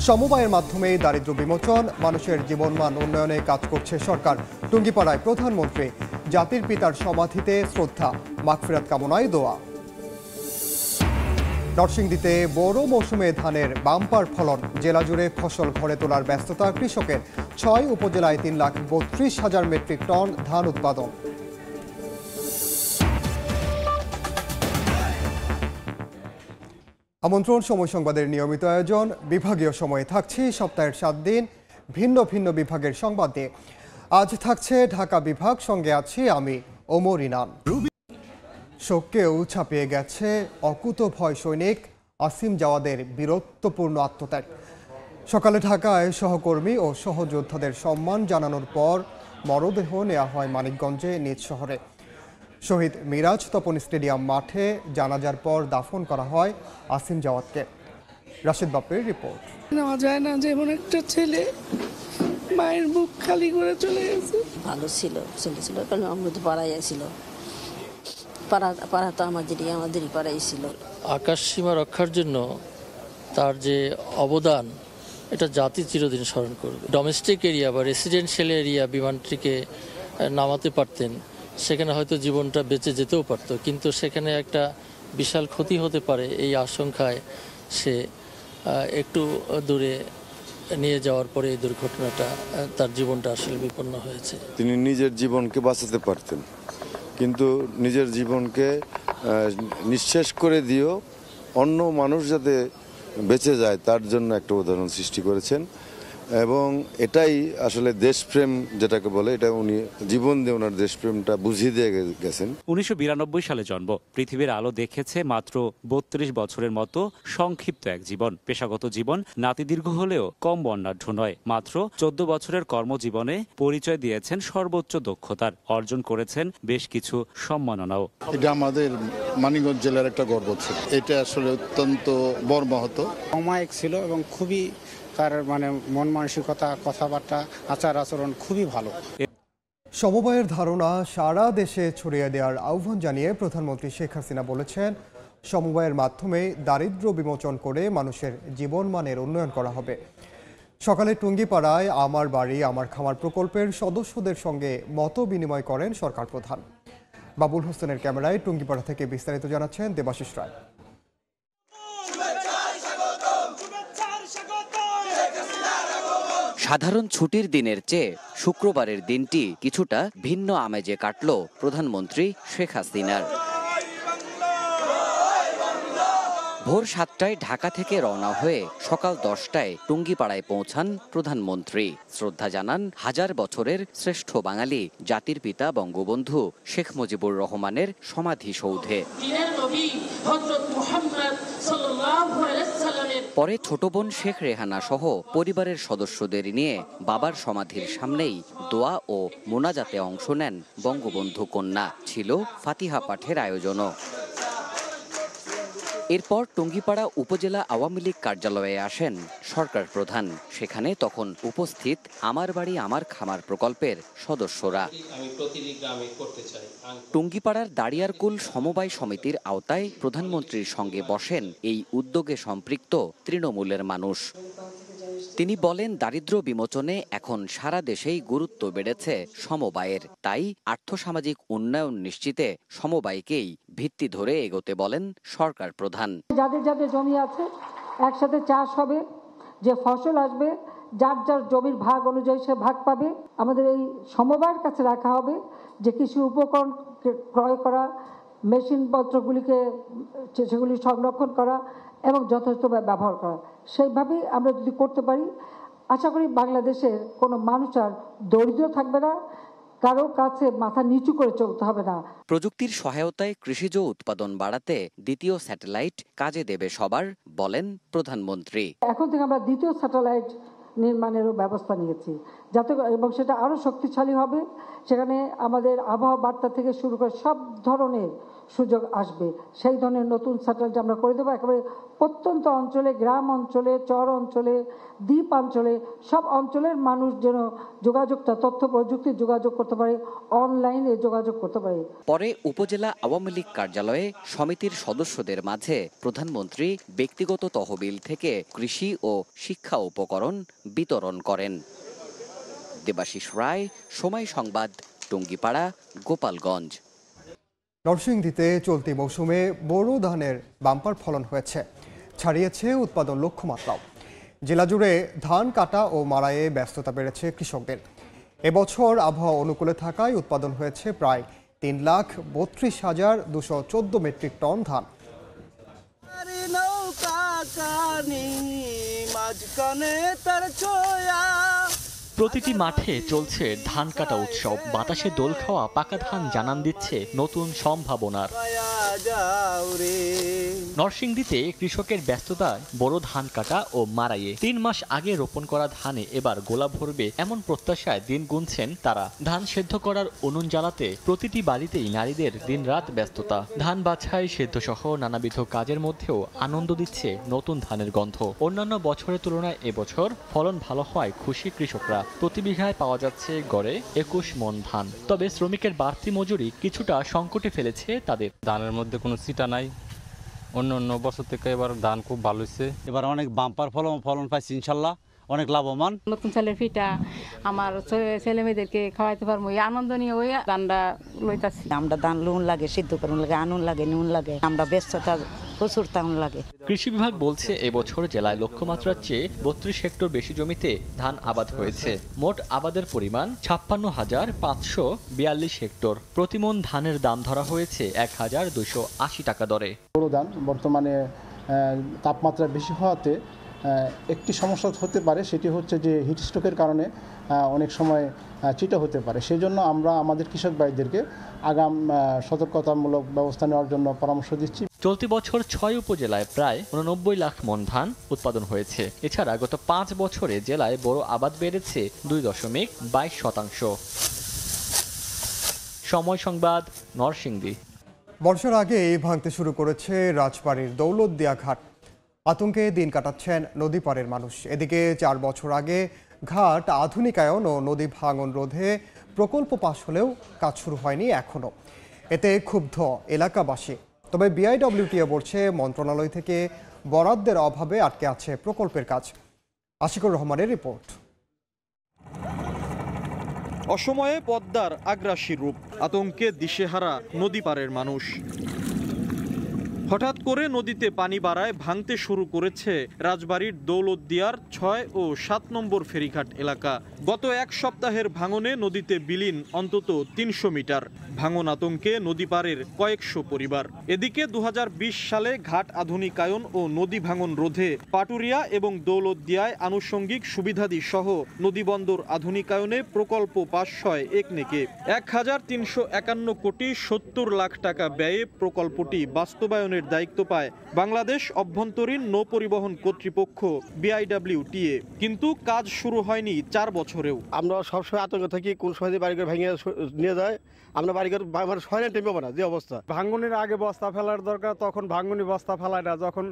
সমবায়ের মাধ্যমে দারিদ্র্য বিমোচন, মানুষের জীবনমান উন্নয়নে কাজ করছে সরকার। টুঙ্গিপাড়ায় প্রধানমন্ত্রী, জাতির পিতার সমাধিতে শ্রদ্ধা, মাগফিরাত কামনায় দোয়া। নরসিংদীতে বোরো মৌসুমে ধানের বাম্পার ফলন, জেলা জুড়ে ফসল ঘরে তোলার ব্যস্ততা কৃষকের। ৬ উপজেলায় ৩,৩২,০০০ মেট্রিক টন ধান উৎপাদন। আমন্ত্রণ সময় সংবাদের নিয়মিত আয়োজন। বিভাগীয় সময়ে থাকছি সপ্তাহের ৭ দিন ভিন্ন ভিন্ন বিভাগের সংবাদ নিয়ে। আজ থাকছে ঢাকা বিভাগ, সঙ্গে আছি আমি ওমর ইনান। শোককেও ছাপিয়ে গেছে অকুতোভয় সৈনিক আসিম জাওয়াদের বীরত্বপূর্ণ আত্মত্যাগ। সকালে ঢাকায় সহকর্মী ও সহযোদ্ধাদের সম্মান জানানোর পর মরদেহ নেওয়া হয় মানিকগঞ্জে নিজ শহরে। শহীদ মিরাজ তপন স্টেডিয়াম মাঠে জানাজার পর দাফন করা হয় আসিম জাওয়াদকে। রাশিদ বাপ্পির রিপোর্ট। নেওয়া যায় না, যেমন একটা ছেলে মায়ের বুক খালি করে চলে গেছে। ভালো ছিল, ছেলে ছিল, কারণ আমরা তো পাড়াই ছিল, পাড়া তো আমাদেরই পাড়াই ছিল। আকাশ সীমা রক্ষার জন্য তার যে অবদান, এটা জাতি চিরদিন স্মরণ করবে। ডোমেস্টিক এরিয়া বা রেসিডেন্সিয়াল এরিয়া বিমানটিকে নামাতে পারতেন, সেখানে হয়তো জীবনটা বেঁচে যেতেও পারত, কিন্তু সেখানে একটা বিশাল ক্ষতি হতে পারে এই আশঙ্কায় সে একটু দূরে নিয়ে যাওয়ার পরে এই দুর্ঘটনাটা, তার জীবনটা আসলে বিপন্ন হয়েছে। তিনি নিজের জীবনকে বাঁচাতে পারতেন, কিন্তু নিজের জীবনকে নিঃশেষ করে দিয়েও অন্য মানুষ যাতে বেঁচে যায় তার জন্য একটা উদাহরণ সৃষ্টি করেছেন। এবং এটাই আসলে দেশপ্রেম যেটাকে বলে, এটা উনি জীবন দিয়ে ওনার দেশপ্রেমটা বুঝিয়ে দিয়ে গেছেন। 1992 সালে জন্ম, পৃথিবীর আলো দেখেছে মাত্র 32 বছরের মতো সংক্ষিপ্ত এক জীবন। পেশাগত জীবন নাতিদীর্ঘ হলেও কম বর্ণাঢ্য নয়। মাত্র 14 বছরের কর্মজীবনে পরিচয় দিয়েছেন সর্বোচ্চ দক্ষতার, অর্জন করেছেন বেশ কিছু সম্মাননাও। এটা আমাদের মানিকগঞ্জ জেলার একটা গর্ব ছিল। এটা আসলে অত্যন্ত মর্মাহত। অমায়িক ছিল এবং খুবই তার মন মানসিকতা, কথাবার্তা, আচার আচরণ খুবই ভালো। সমবায়ের ধারণা সারা দেশে ছড়িয়ে দেওয়ার আহ্বান জানিয়ে প্রধানমন্ত্রী শেখ হাসিনা বলেছেন, সমবায়ের মাধ্যমে দারিদ্র্য বিমোচন করে মানুষের জীবনমানের উন্নয়ন করা হবে। সকালে টুঙ্গিপাড়ায় আমার বাড়ি আমার খামার প্রকল্পের সদস্যদের সঙ্গে মত বিনিময় করেন সরকার প্রধান। বাবুল হোসেনের ক্যামেরায় টুঙ্গিপাড়া থেকে বিস্তারিত জানাচ্ছেন দেবাশিস রায়। সাধারণ ছুটির দিনের চেয়ে শুক্রবারের দিনটি কিছুটা ভিন্ন আমেজে কাটল প্রধানমন্ত্রী শেখ হাসিনার। ভোর 7টায় ঢাকা থেকে রওনা হয়ে সকাল 10টায় টুঙ্গিপাড়ায় পৌঁছান প্রধানমন্ত্রী। শ্রদ্ধা জানান হাজার বছরের শ্রেষ্ঠ বাঙালি জাতির পিতা বঙ্গবন্ধু শেখ মুজিবুর রহমানের সমাধিসৌধে। পরে ছোট বোন শেখ রেহানা সহ পরিবারের সদস্যদের নিয়ে বাবার সমাধির সামনেই দোয়া ও মোনাজাতে অংশ নেন বঙ্গবন্ধু কন্যা। ছিল ফাতিহা পাঠের আয়োজনও। এরপর টুঙ্গিপাড়া উপজেলা আওয়ামী লীগ কার্যালয়ে আসেন সরকার প্রধান। সেখানে তখন উপস্থিত আমার বাড়ি আমার খামার প্রকল্পের সদস্যরা। টুঙ্গিপাড়ার দাড়িয়ারকুল সমবায় সমিতির আওতায় প্রধানমন্ত্রীর সঙ্গে বসেন এই উদ্যোগে সম্পৃক্ত তৃণমূলের মানুষ। তিনি বলেন, দারিদ্র্য বিমোচনে এখন সারা দেশেই গুরুত্ব বেড়েছে সমবায়ের। তাই আর্থসামাজিক উন্নয়ন নিশ্চিতে সমবায়কেই ভিত্তি ধরে এগোতে বলেন সরকার প্রধান। যাদের যাদের জমি আছে একসাথে চাষ হবে, যে ফসল আসবে যার যার জমির ভাগ অনুযায়ী সে ভাগ পাবে। আমাদের এই সমবায়ের কাছে রাখা হবে যে কৃষি উপকরণ ক্রয় করা, মেশিনপত্রগুলিকে সেগুলি সংরক্ষণ করা এবং যথেষ্টভাবে ব্যবহার করা। সেইভাবেই আমরা যদি করতে পারি, আশা করি বাংলাদেশের কোনো মানুষ আর দরিদ্র থাকবে না, কারো কাছে মাথা নিচু করে চলতে হবে না। প্রযুক্তির সহায়তায় কৃষিজ উৎপাদন বাড়াতে দ্বিতীয় স্যাটেলাইট কাজে দেবে সবার, বলেন প্রধানমন্ত্রী। এখন থেকে আমরা দ্বিতীয় স্যাটেলাইট নির্মাণেরও ব্যবস্থা নিয়েছি, যাতে এবং সেটা আরও শক্তিশালী হবে। সেখানে আমাদের আবহাওয়া বার্তা থেকে শুরু করে সব ধরনের সুযোগ আসবে। সেই ধরনের নতুন স্যাটেলাইট আমরা করে দেবো। একেবারে প্রত্যন্ত অঞ্চলে, গ্রাম অঞ্চলে, চর অঞ্চলে, দ্বীপ অঞ্চলে, সব অঞ্চলের মানুষ যেন যোগাযোগটা, তথ্য প্রযুক্তির যোগাযোগ করতে পারে, অনলাইনে যোগাযোগ করতে পারে। পরে উপজেলা আওয়ামী লীগ কার্যালয়ে সমিতির সদস্যদের মাঝে প্রধানমন্ত্রী ব্যক্তিগত তহবিল থেকে কৃষি ও শিক্ষা উপকরণ বিতরণ করেন। দেবাশিস রায়, সময় সংবাদ, টুঙ্গিপাড়া, গোপালগঞ্জ। নরসিংদীতে চলতি মৌসুমে বোরো ধানের বাম্পার ফলন হয়েছে, ছাড়িয়েছে উৎপাদন লক্ষ্যমাত্রাও। জেলা জুড়ে ধান কাটা ও মাড়াইয়ে ব্যস্ততা বেড়েছে কৃষকদের। এবছর আবহাওয়া অনুকূলে থাকায় উৎপাদন হয়েছে প্রায় 3,32,214 মেট্রিক টন ধান। প্রতিটি মাঠে চলছে ধান কাটা উৎসব। বাতাসে দোল খাওয়া পাকা ধান জানান দিচ্ছে নতুন সম্ভাবনার। নরসিংদীতে কৃষকের ব্যস্ততায় বড় ধান কাটা ও মাড়াইয়ে 3 মাস আগে রোপণ করা ধানে এবার গোলা ভরবে এমন প্রত্যাশায় দিন গুনছেন তারা। ধান সেদ্ধ করার উনুন জ্বালাতে প্রতিটি বাড়িতেই নারীদের দিনরাত ব্যস্ততা। ধান বাছাই, সেদ্ধ সহ নানাবিধ কাজের মধ্যেও আনন্দ দিচ্ছে নতুন ধানের গন্ধ। অন্যান্য বছরের তুলনায় এবছর ফলন ভালো হওয়ায় খুশি কৃষকরা। প্রতি বিঘায় পাওয়া যাচ্ছে গড়ে 21 মণ ধান। তবে শ্রমিকের বাড়তি মজুরি কিছুটা সংকটে ফেলেছে তাদের। ধানের মধ্যে কোনো চিটা নাই, অন্য বছর থেকে এবার ধান খুব ভালো হয়েছে। এবার অনেক বাম্পার ফলন পাইছি, ইনশাল্লাহ অনেক লাভবান। নতুন চালের পিঠা আমার ছেলে মেয়েদেরকে খাওয়াইতে পারবো, এই আনন্দ নিয়ে ওই ধানটা লইতাছি। আমরা ধান নুন লাগে, সিদ্ধ করুন লাগে, আনুন লাগে, নুন লাগে, আমরা ব্যস্ততা প্রচুর তেমন লাগে। কৃষি বিভাগ বলছে এবছর জেলায় লক্ষ্যমাত্রার চেয়ে 32 হেক্টর বেশি জমিতে ধান আবাদ হয়েছে। মোট আবাদের পরিমাণ 56,542 হেক্টর। প্রতিমন ধানের দাম ধরা হয়েছে 1,280 টাকা দরে। ধান বর্তমানে তাপমাত্রা বেশি হওয়াতে একটি সমস্যা হতে পারে, সেটি হচ্ছে যে হিট স্ট্রোকের কারণে অনেক সময় চিটা হতে পারে। সেই জন্য আমরা আমাদের কৃষক ভাইদেরকে আগাম সতর্কতামূলক ব্যবস্থা নেওয়ার জন্য পরামর্শ দিচ্ছি। চলতি বছর 6 উপজেলায় প্রায় 89 লাখ মণ ধান উৎপাদন হয়েছে। এছাড়া গত 5 বছরে জেলায় বড় আবাদ বেড়েছে 2.22%। সময় সংবাদ, নরসিংদী। বর্ষার আগেই ভাঙতে শুরু করেছে রাজবাড়ীর দৌলতদিয়া ঘাট। আতঙ্কে দিন কাটাচ্ছেন নদী পাড়ের মানুষ। এদিকে 4 বছর আগে ঘাট আধুনিকায়ন ও নদী ভাঙন রোধে প্রকল্প পাশ হলেও কাজ শুরু হয়নি এখনো। এতে ক্ষুব্ধ এলাকাবাসী। তবে বিআইডব্লিউটিএ বলছে মন্ত্রণালয় থেকে বরাদ্দের অভাবে আটকে আছে প্রকল্পের কাজ। আশিকুর রহমানের রিপোর্ট। অসময়ে পদ্মার আগ্রাসী রূপ, আতঙ্কে দিশেহারা নদী পাড়ের মানুষ। হঠাৎ করে নদীতে পানি বাড়ায় ভাঙতে শুরু করেছে রাজবাড়ীর দৌলতদিয়ার 6 ও 7 নম্বর ফেরিঘাট এলাকা। গত 1 সপ্তাহের ভাঙনে নদীতে বিলীন অন্তত 300 মিটার। ভাঙন আতঙ্কে নদী পাড়ের কয়েকশো পরিবার। এদিকে 2020 সালে ঘাট আধুনিকায়ন ও নদী ভাঙন রোধে পাটুরিয়া এবং দৌলতদিয়ায় আনুষঙ্গিক সুবিধাদি সহ নদীবন্দর আধুনিকায়নে প্রকল্প পাস হয় একনেকে। 1,351 কোটি 70 লাখ টাকা ব্যয়ে প্রকল্পটি বাস্তবায়নের দায়িত্ব পায় বাংলাদেশ অভ্যন্তরীণ নৌ পরিবহন কর্তৃপক্ষ বিআইডব্লিউটিএ। কিন্তু কাজ শুরু হয়নি 4 বছরেও। আমরা সবসময় আতঙ্ক থাকি, কোন সময় বাড়িঘর ভেঙে নিয়ে যায়। আমরা বাড়িঘর মানে সয়না টেমে না যে অবস্থা। ভাঙ্গনির আগে বস্তা ফেলার দরকার, তখন ভাঙ্গনি বস্তা ফেলায় না। যখন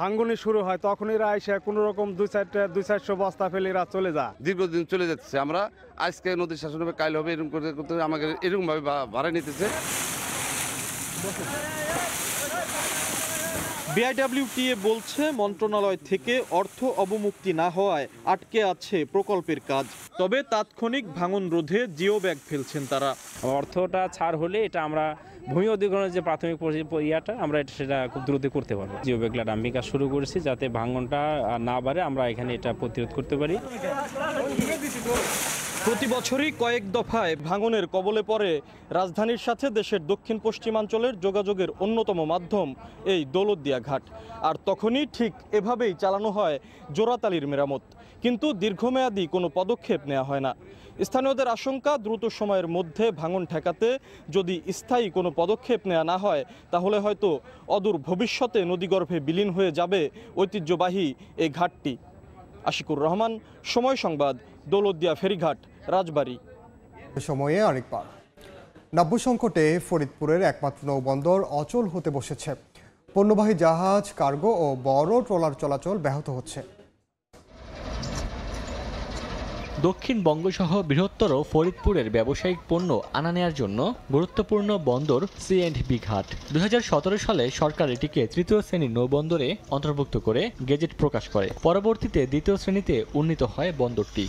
ভাঙ্গনি শুরু হয় তখন এরা এসে কোনো রকম 200-400 বস্তা ফেলে এরা চলে যায়। দীর্ঘদিন চলে যাচ্ছে। আমরা আজকে নদীর শাসন হবে, কাল হবে, এরকম করতে করতে আমাকে এরকম ভাবে ভাড়া নিতেছে। বিআইডব্লিউটিএ বলছে মন্ত্রণালয় থেকে অর্থ অবমুক্তি না হওয়ায় আটকে আছে প্রকল্পের কাজ। তবে তাৎক্ষণিক ভাঙন রোধে জিও ব্যাগ ফেলছেন তারা। অর্থটা ছাড় হলে এটা আমরা ভূমি অধিগ্রহণের যে প্রাথমিক ইয়াটা আমরা সেটা খুব দ্রুত করতে পারবো। জিও ব্যাগলা ডাম্পিং কাজ শুরু করেছি যাতে ভাঙনটা না বাড়ে, আমরা এখানে এটা প্রতিরোধ করতে পারি। প্রতি বছরই কয়েক দফায় ভাঙনের কবলে পড়ে রাজধানীর সাথে দেশের দক্ষিণ পশ্চিমাঞ্চলের যোগাযোগের অন্যতম মাধ্যম এই দৌলতদিয়া ঘাট। আর তখনই ঠিক এভাবেই চালানো হয় জোড়াতালির মেরামত। কিন্তু দীর্ঘমেয়াদী কোনো পদক্ষেপ নেওয়া হয় না। স্থানীয়দের আশঙ্কা, দ্রুত সময়ের মধ্যে ভাঙন ঠেকাতে যদি স্থায়ী কোনো পদক্ষেপ নেওয়া না হয় তাহলে হয়তো অদূর ভবিষ্যতে নদীগর্ভে বিলীন হয়ে যাবে ঐতিহ্যবাহী এই ঘাটটি। আশিকুর রহমান, সময় সংবাদ, দৌলতদিয়া ফেরিঘাট রাজবাড়ী। সময়ে আরেকবার নাব্য সংকটে ফরিদপুরের একমাত্র নৌবন্দর অচল হতে বসেছে। পণ্যবাহী জাহাজ, কার্গো ও বড় ট্রলার চলাচল ব্যাহত হচ্ছে। দক্ষিণ বঙ্গসহ বৃহত্তর ফরিদপুরের ব্যবসায়িক পণ্য আনা নেয়ার জন্য গুরুত্বপূর্ণ বন্দর সি&বি ঘাট। 2017 সালে সরকার এটিকে তৃতীয় শ্রেণীর নৌবন্দরে অন্তর্ভুক্ত করে গেজেট প্রকাশ করে। পরবর্তীতে দ্বিতীয় শ্রেণীতে উন্নীত হয় বন্দরটি।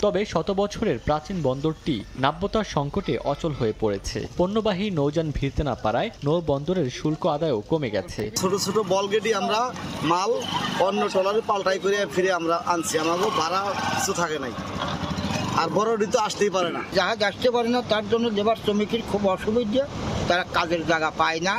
তবে শত বছরের প্রাচীন বন্দরটি নাব্যতার সংকটে অচল হয়ে পড়েছে। পণ্যবাহী নৌযান ভিড়তে না পারায় নৌবন্দরের শুল্ক আদায়ও কমে গেছে। ছোট ছোট বলগেটি আমরা মাল অন্য ট্রলারে পাল্টাই করে ফিরে আমরা আনছি, আমাকে ভাড়া কিছু থাকে নাই। আর বড়টি তো আসতেই পারে না, জাহাজ আসতে পারে না, তার জন্য লেবার শ্রমিকের খুব অসুবিধা, তারা কাজের জায়গা পায় না,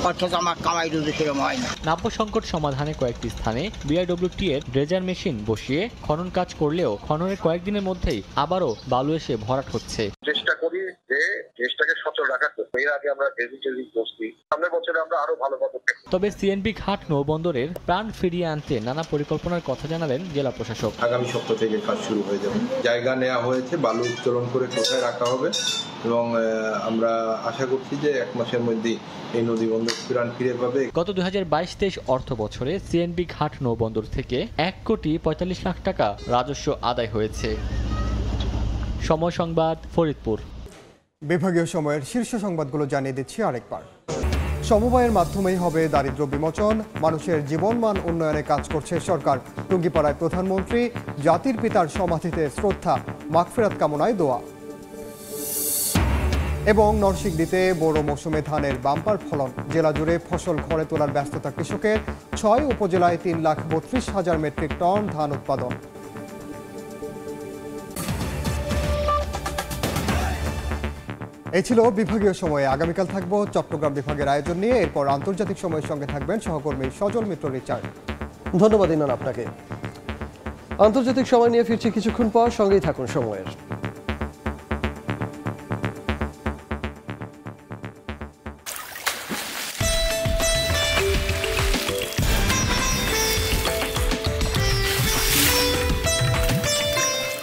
অর্থাৎ আমার কামাই রোজে সেরকম হয় না। নাব্য সংকট সমাধানে কয়েকটি স্থানে বিআইডব্লিউটি এর ড্রেজার মেশিন বসিয়ে খনন কাজ করলেও খননের কয়েকদিনের মধ্যেই আবারও বালু এসে ভরাট হচ্ছে। চেষ্টা করি যে দেশটাকে সচল রাখার জন্য। এর আগে আমরা ডেজিটালি করছি, সামনের বছরে আমরা আরো ভালো পদক্ষেপ। তবে সি&বি ঘাট নৌবন্দরের প্রাণ ফিরিয়ে আনতে নানা পরিকল্পনার কথা জানালেন জেলা প্রশাসক। আগামী সপ্তাহ থেকে কাজ শুরু হয়ে যাবে। জায়গা নেওয়া হয়েছে, বালু উত্তোলন করে কোথায় রাখা হবে এবং আমরা আশা করছি যে 1 মাসের মধ্যেই এই নদী বন্দর প্রাণ ফিরে পাবে। গত 2022-23 অর্থ বছরে সি&বি ঘাট নৌবন্দর থেকে 1,45 লাখ টাকা রাজস্ব আদায় হয়েছে। সময় সংবাদ, ফরিদপুর। বিভাগীয় সময়ের শীর্ষ সংবাদগুলো জানিয়ে দিচ্ছি আরেকবার। সমবায়ের মাধ্যমেই হবে দারিদ্র্য বিমোচন, মানুষের জীবনমান উন্নয়নে কাজ করছে সরকার। টুঙ্গিপাড়ায় প্রধানমন্ত্রী, জাতির পিতার সমাধিতে শ্রদ্ধা, মাগফিরাত কামনায় দোয়া। এবং নরসিংদীতে বড় মৌসুমে ধানের বাম্পার ফলন, জেলা জুড়ে ফসল ঘরে তোলার ব্যস্ততা কৃষকের। 6 উপজেলায় 3,32,000 মেট্রিক টন ধান উৎপাদন। এই ছিল বিভাগীয় সময়ে। আগামীকাল থাকবো চট্টগ্রাম বিভাগের আয়োজন নিয়ে। এরপর আন্তর্জাতিক সময়ের সঙ্গে থাকবেন সহকর্মী সজল মিত্র রিচার্ড। ধন্যবাদ ইনান আপনাকে। আন্তর্জাতিক সময় নিয়ে ফিরছি কিছুক্ষণ পর, সঙ্গেই থাকুন সময়ের।